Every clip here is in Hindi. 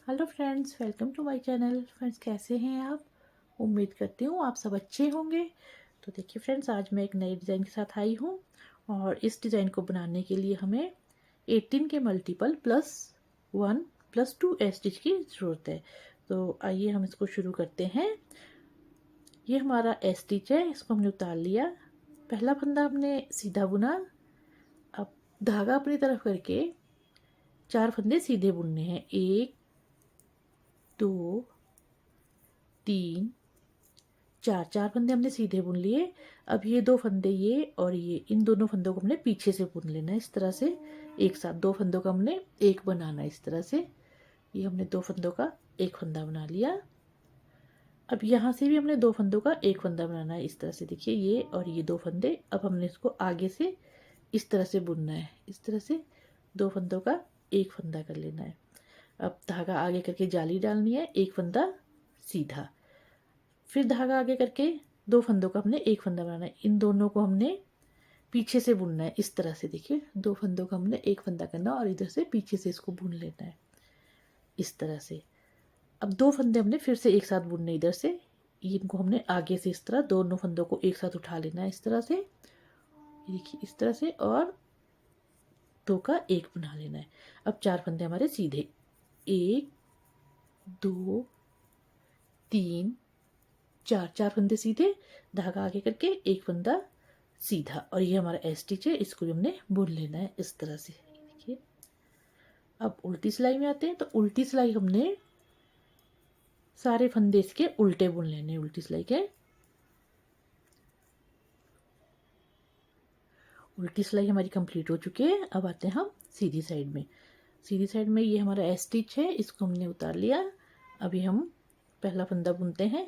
Hello friends, welcome to my channel. Friends, कैसे हैं आप? उम्मीद करती हूँ आप सब अच्छे होंगे। तो देखिए फ्रेंड्स, आज मैं एक नए डिज़ाइन के साथ आई हूँ और इस डिज़ाइन को बनाने के लिए हमें 18 के मल्टीपल +1 +2 स्टिच की ज़रूरत है। तो आइए हम इसको शुरू करते हैं। ये हमारा स्टिच है, इसको हमने उतार लिया। पहला फंदा हमने सीधा बुना। अब धागा अपनी तरफ करके 4 फंदे सीधे बुनने हैं। 1 2 3 4 4 फंदे हमने सीधे बुन लिए। अब ये 2 फंदे, ये और ये, इन दोनों फंदों को हमने पीछे से बुन लेना है इस तरह से। एक साथ 2 फंदों का हमने एक बनाना है इस तरह से। ये हमने 2 फंदों का एक फंदा बना लिया। अब यहाँ से भी हमने 2 फंदों का एक फंदा बनाना है इस तरह से। देखिए, ये और ये 2 फंदे। अब हमने इसको आगे से इस तरह से बुनना है। इस तरह से 2 फंदों का एक फंदा कर लेना है। अब धागा आगे करके जाली डालनी है, एक फंदा सीधा। फिर धागा आगे करके 2 फंदों का हमने एक फंदा बनाना है। इन दोनों को हमने पीछे से बुनना है इस तरह से। देखिए, 2 फंदों का हमने एक फंदा करना और इधर से पीछे से इसको बुन लेना है इस तरह से। अब 2 फंदे हमने फिर से एक साथ बुनने इधर से। इनको हमने आगे से इस तरह दोनों फंदों को एक साथ उठा लेना है इस तरह से। देखिए, इस तरह से, और 2 का 1 बना लेना है। अब 4 फंदे हमारे सीधे। 1 2 3 4 4 फंदे सीधे, धागा आगे करके एक फंदा सीधा, और ये हमारा स्टिच है, इसको भी हमने बुन लेना है इस तरह से। देखिए, अब उल्टी सिलाई में आते हैं। तो उल्टी सिलाई हमने सारे फंदे इसके उल्टे बुन लेने। उल्टी सिलाई के उल्टी सिलाई हमारी कंप्लीट हो चुकी है। अब आते हैं हम सीधी साइड में। सीधी साइड में ये हमारा स्टिच है, इसको हमने उतार लिया। अभी हम पहला फंदा बुनते हैं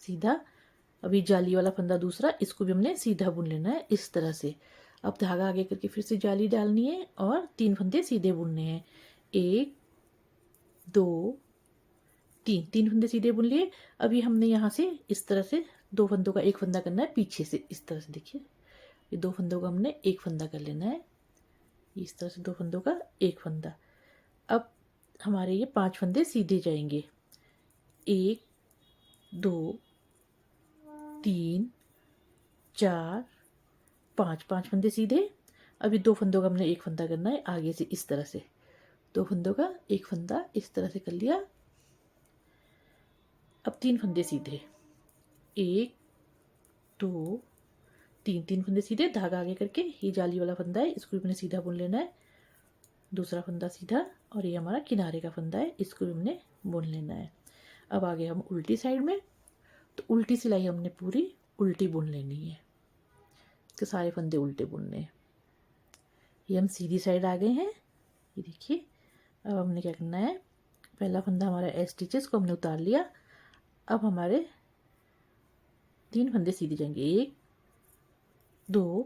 सीधा। अभी जाली वाला फंदा दूसरा, इसको भी हमने सीधा बुन लेना है इस तरह से। अब धागा आगे करके फिर से जाली डालनी है और 3 फंदे सीधे बुनने हैं। 1 2 3 3 फंदे सीधे बुन लिए। अभी हमने यहाँ से इस तरह से 2 फंदों का एक फंदा करना है पीछे से इस तरह से। देखिए, ये 2 फंदों का हमने एक फंदा कर लेना है इस तरह से। 2 फंदों का एक फंदा। अब हमारे ये 5 फंदे सीधे जाएंगे। 1 2 3 4 5 5 फंदे सीधे। अभी 2 फंदों का हमने एक फंदा करना है आगे से इस तरह से। 2 फंदों का एक फंदा इस तरह से कर लिया। अब 3 फंदे सीधे। 1 2 3 3 फंदे सीधे, धागा आगे करके ये जाली वाला फंदा है, इसको भी हमने सीधा बुन लेना है। दूसरा फंदा सीधा, और ये हमारा किनारे का फंदा है, इसको भी हमने बुन लेना है। अब आगे हम उल्टी साइड में। तो उल्टी सिलाई हमने पूरी उल्टी बुन लेनी है, इसके सारे फंदे उल्टे बुनने हैं। ये हम सीधी साइड आ गए हैं। ये देखिए, अब हमने क्या करना है, पहला फंदा हमारा स्टिचेस को हमने उतार लिया। अब हमारे 3 फंदे सीधे जाएंगे। 1 2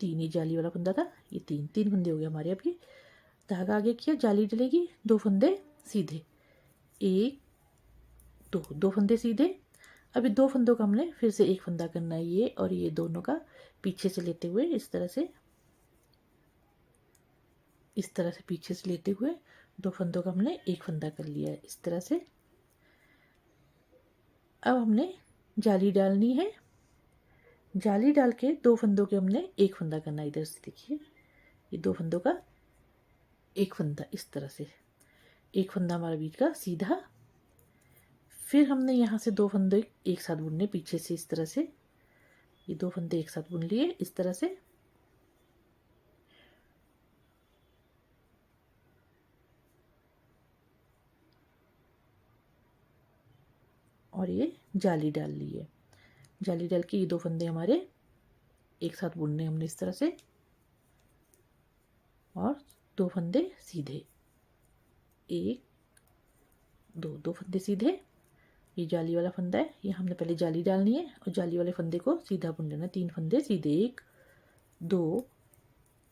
3, ये जाली वाला फंदा था, ये 3 फंदे हो गए हमारे। अभी धागा आगे किया, जाली डलेगी, 2 फंदे सीधे। 1 2 2 फंदे सीधे। अभी 2 फंदों का हमने फिर से एक फंदा करना है, ये और ये दोनों का पीछे से लेते हुए इस तरह से। इस तरह से पीछे से लेते हुए 2 फंदों का हमने एक फंदा कर लिया है इस तरह से। अब हमने जाली डालनी है। जाली डाल के 2 फंदों के हमने एक फंदा करना है इधर से। देखिए, ये 2 फंदों का एक फंदा इस तरह से। एक फंदा हमारा बीच का सीधा। फिर हमने यहाँ से 2 फंदे एक साथ बुनने पीछे से इस तरह से। ये 2 फंदे एक साथ बुन लिए इस तरह से। और ये जाली डाल ली है। जाली डाल के ये 2 फंदे हमारे एक साथ बुनने हमने इस तरह से, और 2 फंदे सीधे। 1 2 2 फंदे सीधे। ये जाली वाला फंदा है, ये हमने पहले जाली डालनी है और जाली वाले फंदे को सीधा बुन लेना। 3 फंदे सीधे। 1 2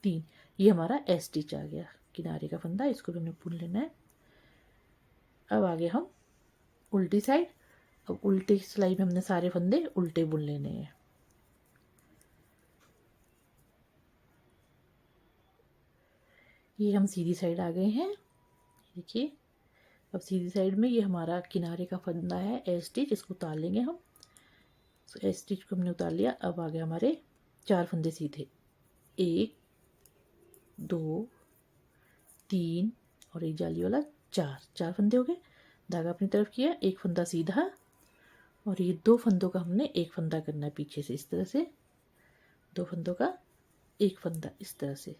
3, ये हमारा स्टिच आ गया, किनारे का फंदा, इसको भी हमने बुन लेना है। अब आगे हम उल्टी साइड। अब उल्टी सिलाई में हमने सारे फंदे उल्टे बुन लेने हैं। ये हम सीधी साइड आ गए हैं। देखिए, अब सीधी साइड में ये हमारा किनारे का फंदा है ए स्टिच, इसको उतार लेंगे हम। ए स्टिच को हमने उतार लिया। अब आ गए हमारे 4 फंदे सीधे, 1 2 3 और एक जाली वाला 4 फंदे हो गए। धागा अपनी तरफ किया, एक फंदा सीधा और ये 2 फंदों का हमने एक फंदा करना है पीछे से, इस तरह से 2 फंदों का एक फंदा इस तरह से।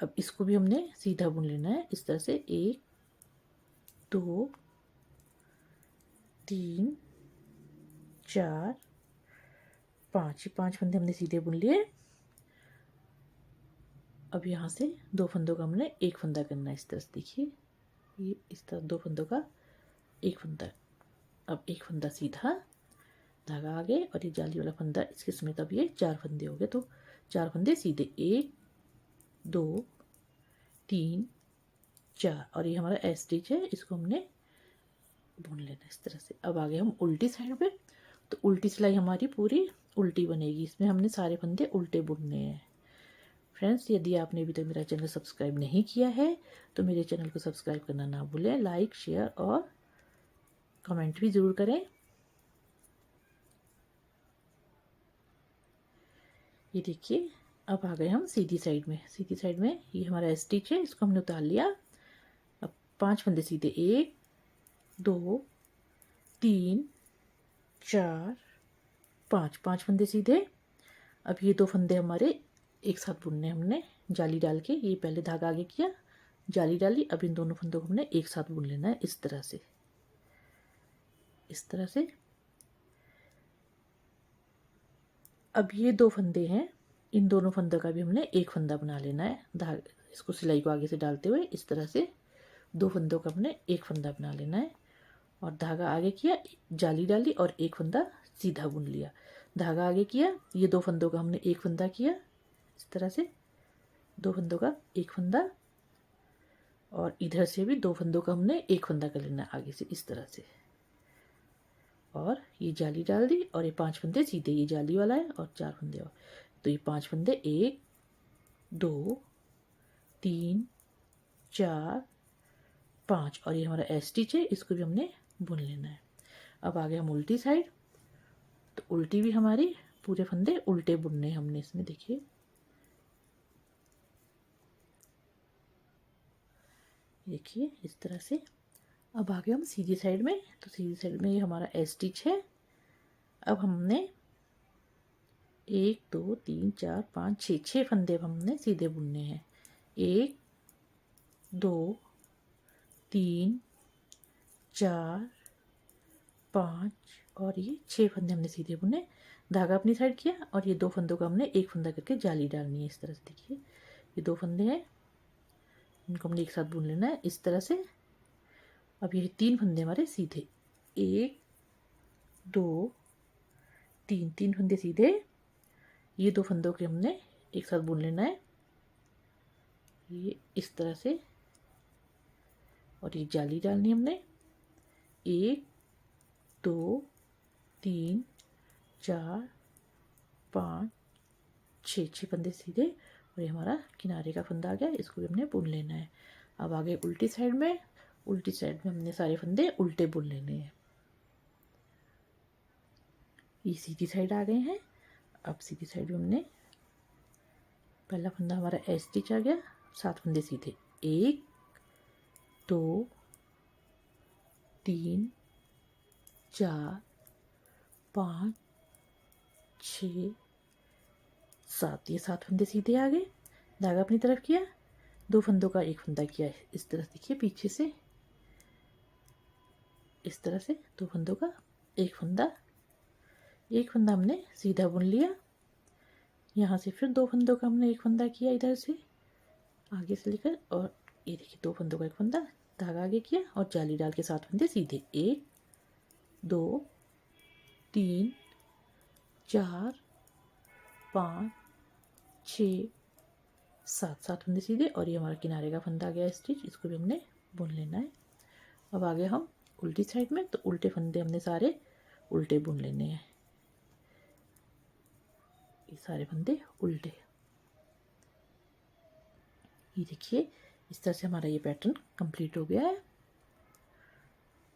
अब इसको भी हमने सीधा बुन लेना है इस तरह से, 1 2 3 4 5, 5 फंदे हमने सीधे बुन लिए। अब यहाँ से 2 फंदों का हमने एक फंदा करना है इस तरह से, देखिए ये इस तरह 2 फंदों का एक फंदा। अब एक फंदा सीधा, धागा आगे और ये जाली वाला फंदा इसके समेत। अब ये 4 फंदे हो गए, तो 4 फंदे सीधे, 1 2 3 4 और ये हमारा ए स्टिच है, इसको हमने बुन लेना इस तरह से। अब आगे हम उल्टी साइड पे, तो उल्टी सिलाई हमारी पूरी उल्टी बनेगी, इसमें हमने सारे फंदे उल्टे बुनने हैं। फ्रेंड्स, यदि आपने अभी तक मेरा चैनल सब्सक्राइब नहीं किया है तो मेरे चैनल को सब्सक्राइब करना ना भूलें, लाइक शेयर और कमेंट भी ज़रूर करें। ये देखिए, अब आ गए हम सीधी साइड में। सीधी साइड में ये हमारा स्टिच है, इसको हमने उतार लिया। अब 5 फंदे सीधे, 1 2 3 4 5, 5 फंदे सीधे। अब ये 2 फंदे हमारे एक साथ बुनने हमने जाली डाल के। ये पहले धागा आगे किया, जाली डाली, अब इन दोनों फंदों को हमने एक साथ बुन लेना है इस तरह से, इस तरह से। अब ये 2 फंदे हैं, इन दोनों फंदों का भी हमने एक फंदा बना लेना है। धागा इसको सिलाई को आगे से डालते हुए इस तरह से 2 फंदों का हमने एक फंदा बना लेना है। और धागा आगे किया, जाली डाली और एक फंदा सीधा बुन लिया। धागा आगे किया, ये 2 फंदों का हमने एक फंदा किया इस तरह से, 2 फंदों का एक फंदा। और इधर से भी 2 फंदों का हमने एक फंदा कर लेना आगे से इस तरह से। और ये जाली डाल दी और ये 5 फंदे सीधे, ये जाली वाला है और 4 फंदे और, तो ये 5 फंदे 1 2 3 4 5 और ये हमारा ए स्टिच है, इसको भी हमने बुन लेना है। अब आ गए हम उल्टी साइड, तो उल्टी भी हमारी पूरे फंदे उल्टे बुनने हमने इसमें, देखिए देखिए इस तरह से। अब आ गए हम सीधी साइड में, तो सीधी साइड में ये हमारा ए स्टिच है। अब हमने 1 2 3 4 5 6, 6 फंदे हमने सीधे बुनने हैं, 1 2 3 4 5 और ये 6 फंदे हमने सीधे बुने। धागा अपनी साइड किया और ये 2 फंदों का हमने एक फंदा करके जाली डालनी है इस तरह से, देखिए ये 2 फंदे हैं, इनको हमने एक साथ बुन लेना है इस तरह से। अब ये 3 फंदे हमारे सीधे, 1 2 3, 3 फंदे सीधे, ये 2 फंदों के हमने एक साथ बुन लेना है ये इस तरह से। और ये जाली डालनी है हमने, 1 2 3 4 5 6, 6 फंदे सीधे और ये हमारा किनारे का फंदा आ गया, इसको भी हमने बुन लेना है। अब आगे उल्टी साइड में, उल्टी साइड में हमने सारे फंदे उल्टे बुन लेने हैं। ये सीधी साइड आ गए हैं। अब सीधी साइड में हमने पहला फंदा हमारा ए स्टिच आ गया, 7 फंदे सीधे, 1 2 3 4 5 6 7, ये 7 फंदे सीधे आ गए। धागा अपनी तरफ किया, 2 फंदों का एक फंदा किया है इस तरह से, देखिए पीछे से इस तरह से 2 फंदों का एक फंदा, एक फंदा हमने सीधा बुन लिया। यहाँ से फिर 2 फंदों का हमने एक फंदा किया इधर से आगे से लेकर, और ये देखिए 2 फंदों का एक फंदा, धागा आगे किया और जाली डाल के 7 फंदे सीधे, 1 2 3 4 5 6 7, 7 फंदे सीधे और ये हमारा किनारे का फंदा आ गया स्टिच, इसको भी हमने बुन लेना है। अब आगे हम उल्टी साइड में, तो उल्टे फंदे हमने सारे उल्टे बुन लेने हैं, ये सारे फंदे उल्टे। ये देखिए इस तरह से हमारा ये पैटर्न कंप्लीट हो गया है।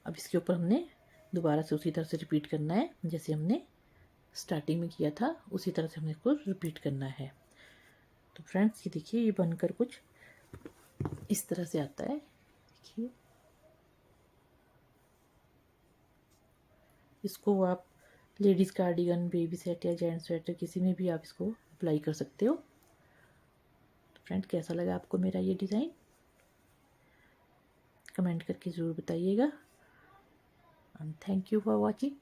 अब इसके ऊपर हमने दोबारा से उसी तरह से रिपीट करना है, जैसे हमने स्टार्टिंग में किया था उसी तरह से हमने इसको रिपीट करना है। तो फ्रेंड्स ये देखिए, ये बनकर कुछ इस तरह से आता है। देखिए इसको आप लेडीज़ कार्डिगन, बेबी सेट या जेंट्स स्वेटर किसी में भी आप इसको अप्लाई कर सकते हो। तो फ्रेंड कैसा लगा आपको मेरा ये डिज़ाइन, कमेंट करके ज़रूर बताइएगा। And thank you for watching.